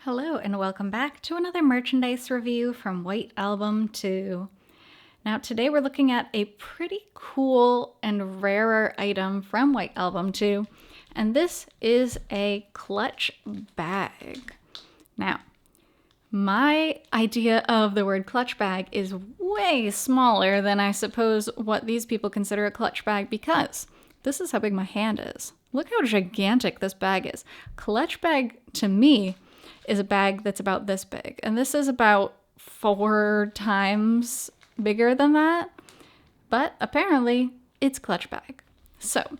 Hello and welcome back to another merchandise review from White Album 2. Now today we're looking at a pretty cool and rarer item from White Album 2, and this is a clutch bag. Now, my idea of the word clutch bag is way smaller than I suppose what these people consider a clutch bag, because this is how big my hand is. Look how gigantic this bag is. Clutch bag to me is a bag that's about this big, and this is about 4 times bigger than that, but apparently it's clutch bag. So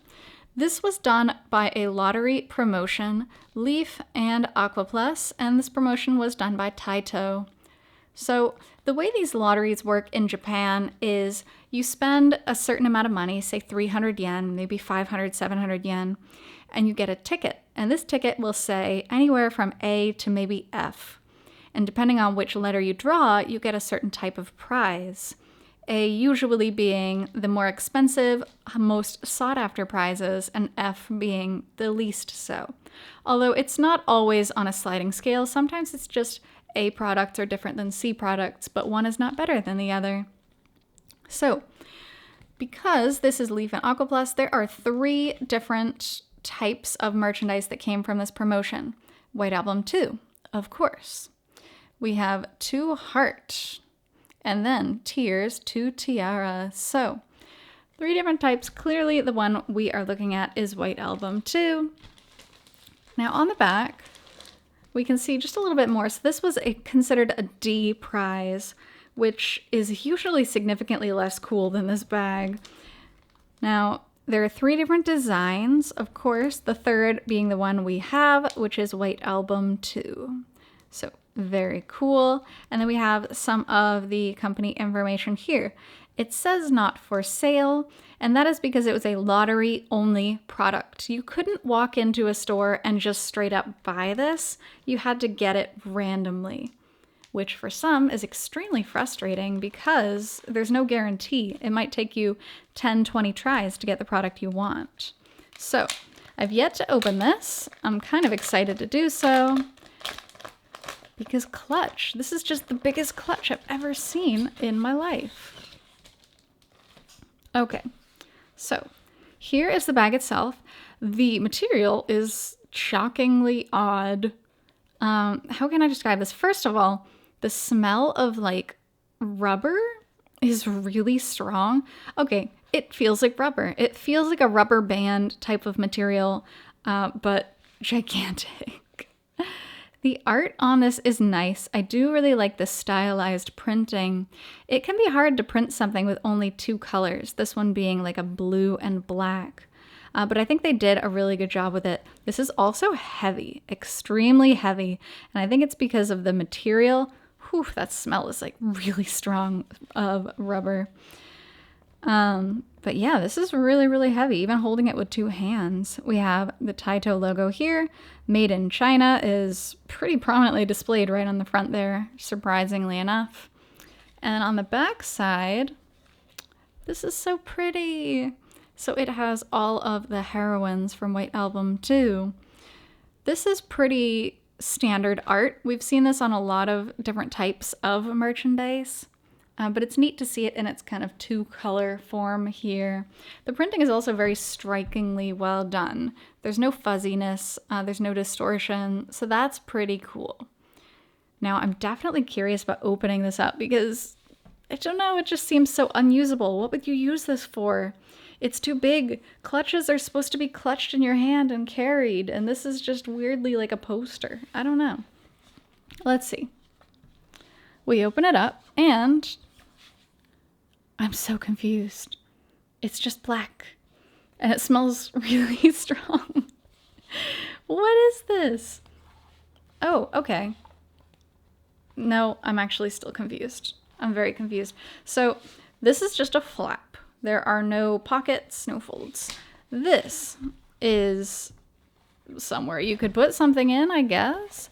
this was done by a lottery promotion, Leaf and Aqua Plus, and this promotion was done by Taito. So the way these lotteries work in Japan is you spend a certain amount of money, say 300 yen, maybe 500, 700 yen, and you get a ticket. And this ticket will say anywhere from A to maybe F. And depending on which letter you draw, you get a certain type of prize. A usually being the more expensive, most sought after prizes, and F being the least so. Although it's not always on a sliding scale, sometimes it's just A products are different than C products, but one is not better than the other. So, because this is Leaf and Aqua Plus, there are 3 different types of merchandise that came from this promotion. White Album 2, of course. We have 2 heart, and then tears, 2 tiara. So 3 different types. Clearly the one we are looking at is White Album 2. Now on the back, we can see just a little bit more. So this was considered a D prize, which is usually significantly less cool than this bag. Now, there are 3 different designs, of course, the third being the one we have, which is White Album 2. So very cool. And then we have some of the company information here. It says not for sale, and that is because it was a lottery-only product. You couldn't walk into a store and just straight up buy this. You had to get it randomly, which for some is extremely frustrating because there's no guarantee. It might take you 10, 20 tries to get the product you want. So I've yet to open this. I'm kind of excited to do so because clutch. This is just the biggest clutch I've ever seen in my life. Okay, so here is the bag itself. The material is shockingly odd. How can I describe this? First of all, the smell of like rubber is really strong. Okay, it feels like rubber. It feels like a rubber band type of material, but gigantic. The art on this is nice. I do really like the stylized printing. It can be hard to print something with only 2 colors, this one being like a blue and black. But I think they did a really good job with it. This is also heavy, extremely heavy, and I think it's because of the material. Whew, that smell is like really strong of rubber. But yeah, this is really, really heavy, even holding it with 2 hands. We have the Taito logo here. Made in China is pretty prominently displayed right on the front there, surprisingly enough. And on the back side, this is so pretty. So it has all of the heroines from White Album 2. This is pretty standard art. We've seen this on a lot of different types of merchandise, but it's neat to see it in its kind of 2-color form here. The printing is also very strikingly well done. There's no fuzziness, there's no distortion, so that's pretty cool. Now, I'm definitely curious about opening this up because, I don't know, it just seems so unusable. What would you use this for? It's too big. Clutches are supposed to be clutched in your hand and carried, and this is just weirdly like a poster. I don't know. Let's see. We open it up, and I'm so confused. It's just black, and it smells really strong. What is this? Oh, okay. No, I'm actually still confused. I'm very confused. So this is just a flap. There are no pockets, no folds. This is somewhere you could put something in, I guess.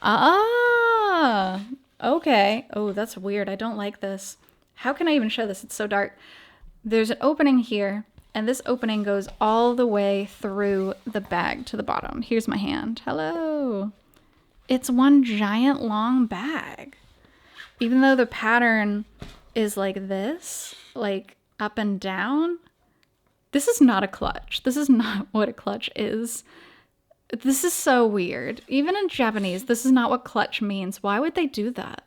Ah, okay. Oh, that's weird. I don't like this. How can I even show this? It's so dark. There's an opening here, and this opening goes all the way through the bag to the bottom. Here's my hand. Hello. it's one giant long bag. Even though the pattern is like this, like up and down, this is not a clutch. This is not what a clutch is. This is so weird. Even in Japanese, this is not what clutch means. Why would they do that?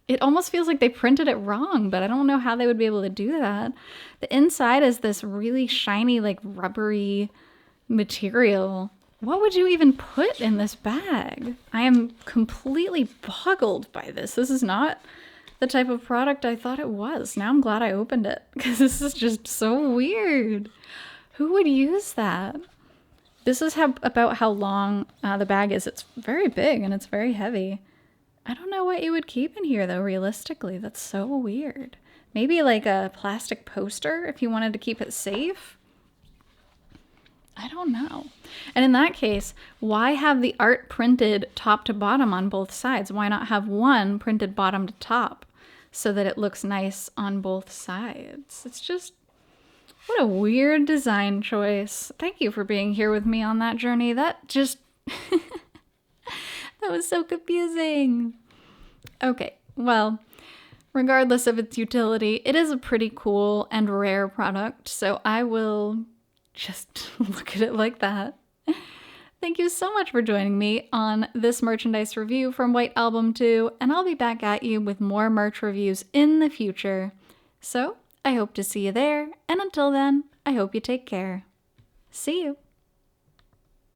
It almost feels like they printed it wrong, but I don't know how they would be able to do that. The inside is this really shiny, like rubbery material. What would you even put in this bag? I am completely boggled by this. This is not the type of product I thought it was. Now I'm glad I opened it because this is just so weird. Who would use that? This is about how long the bag is. It's very big and it's very heavy. I don't know what you would keep in here though, realistically. That's so weird. Maybe like a plastic poster if you wanted to keep it safe. I don't know. And in that case, why have the art printed top to bottom on both sides? Why not have one printed bottom to top so that it looks nice on both sides? It's just, what a weird design choice. Thank you for being here with me on that journey. That just, that was so confusing. Okay, well, regardless of its utility, it is a pretty cool and rare product, so I will just look at it like that. Thank you so much for joining me on this merchandise review from White Album 2, and I'll be back at you with more merch reviews in the future. So, I hope to see you there, and until then, I hope you take care. See you!